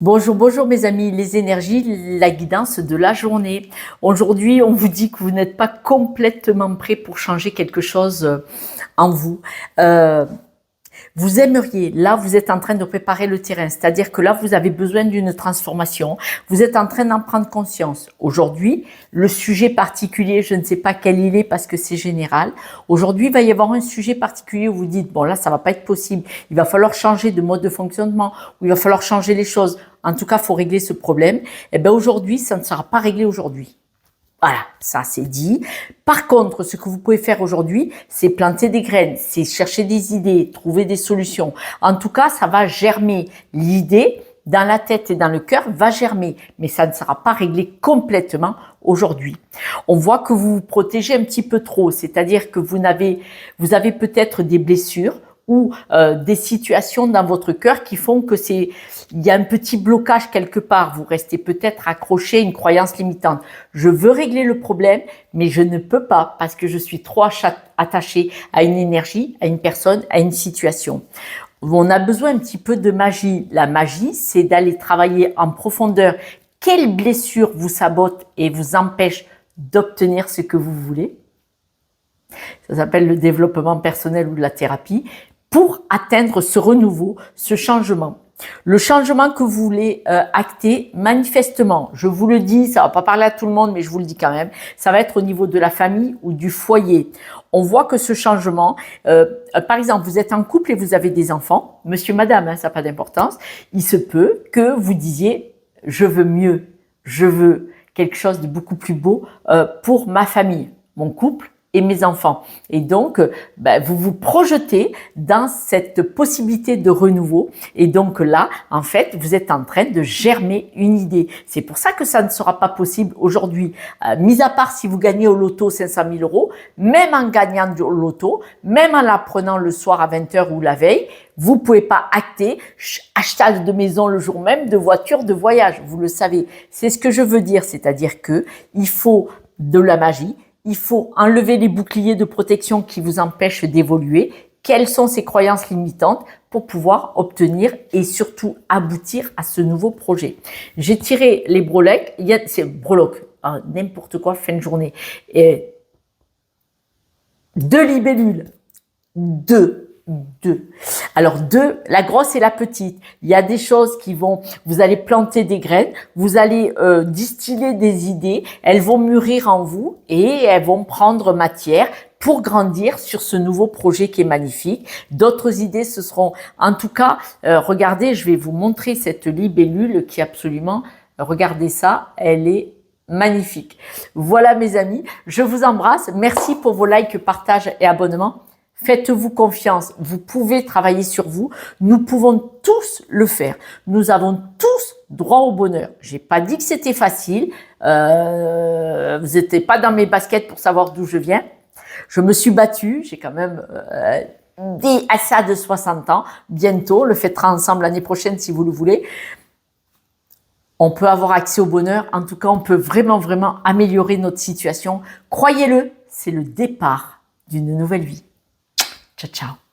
Bonjour, bonjour mes amis, les énergies, la guidance de la journée. Aujourd'hui, on vous dit que vous n'êtes pas complètement prêt pour changer quelque chose en vous. Vous aimeriez, là vous êtes en train de préparer le terrain, c'est-à-dire que là vous avez besoin d'une transformation, vous êtes en train d'en prendre conscience. Aujourd'hui, le sujet particulier, je ne sais pas quel il est parce que c'est général. Aujourd'hui, il va y avoir un sujet particulier où vous dites, bon là ça va pas être possible, il va falloir changer de mode de fonctionnement, ou il va falloir changer les choses. En tout cas, il faut régler ce problème. Et bien aujourd'hui, ça ne sera pas réglé aujourd'hui. Voilà, ça c'est dit. Par contre, ce que vous pouvez faire aujourd'hui, c'est planter des graines, c'est chercher des idées, trouver des solutions. En tout cas, ça va germer. L'idée, dans la tête et dans le cœur, va germer. Mais ça ne sera pas réglé complètement aujourd'hui. On voit que vous vous protégez un petit peu trop, c'est-à-dire que vous avez peut-être des blessures ou des situations dans votre cœur qui font que il y a un petit blocage quelque part. Vous restez peut-être accroché à une croyance limitante. Je veux régler le problème, mais je ne peux pas parce que je suis trop attaché à une énergie, à une personne, à une situation. On a besoin un petit peu de magie. La magie, c'est d'aller travailler en profondeur. Quelle blessure vous sabote et vous empêche d'obtenir ce que vous voulez? Ça s'appelle le développement personnel ou de la thérapie. Pour atteindre ce renouveau, ce changement. Le changement que vous voulez acter, manifestement, je vous le dis, ça va pas parler à tout le monde, mais je vous le dis quand même, ça va être au niveau de la famille ou du foyer. On voit que ce changement, par exemple, vous êtes en couple et vous avez des enfants, monsieur, madame, hein, ça n'a pas d'importance, il se peut que vous disiez, je veux mieux, je veux quelque chose de beaucoup plus beau pour ma famille, mon couple, et mes enfants. Et donc, vous vous projetez dans cette possibilité de renouveau. Et donc là, en fait, vous êtes en train de germer une idée. C'est pour ça que ça ne sera pas possible aujourd'hui. Mis à part si vous gagnez au loto 500 000 euros, même en gagnant au loto, même en la prenant le soir à 20h ou la veille, vous pouvez pas acter achetage de maison le jour même, de voiture, de voyage. Vous le savez. C'est ce que je veux dire. C'est-à-dire que il faut de la magie. Il faut enlever les boucliers de protection qui vous empêchent d'évoluer. Quelles sont ces croyances limitantes pour pouvoir obtenir et surtout aboutir à ce nouveau projet? J'ai tiré les breloques, c'est breloques, n'importe quoi, fin de journée. Et 2 libellules, 2. Alors 2, la grosse et la petite. Il y a des choses vous allez planter des graines, vous allez distiller des idées, elles vont mûrir en vous et elles vont prendre matière pour grandir sur ce nouveau projet qui est magnifique. D'autres idées, ce seront, en tout cas, regardez, je vais vous montrer cette libellule qui est absolument, regardez ça, elle est magnifique. Voilà mes amis, je vous embrasse. Merci pour vos likes, partages et abonnements. Faites-vous confiance, vous pouvez travailler sur vous, nous pouvons tous le faire. Nous avons tous droit au bonheur. J'ai pas dit que c'était facile, vous n'étiez pas dans mes baskets pour savoir d'où je viens. Je me suis battue, j'ai quand même des ça de 60 ans, bientôt, on le fêtera ensemble l'année prochaine si vous le voulez. On peut avoir accès au bonheur, en tout cas on peut vraiment améliorer notre situation. Croyez-le, c'est le départ d'une nouvelle vie. Ciao, ciao.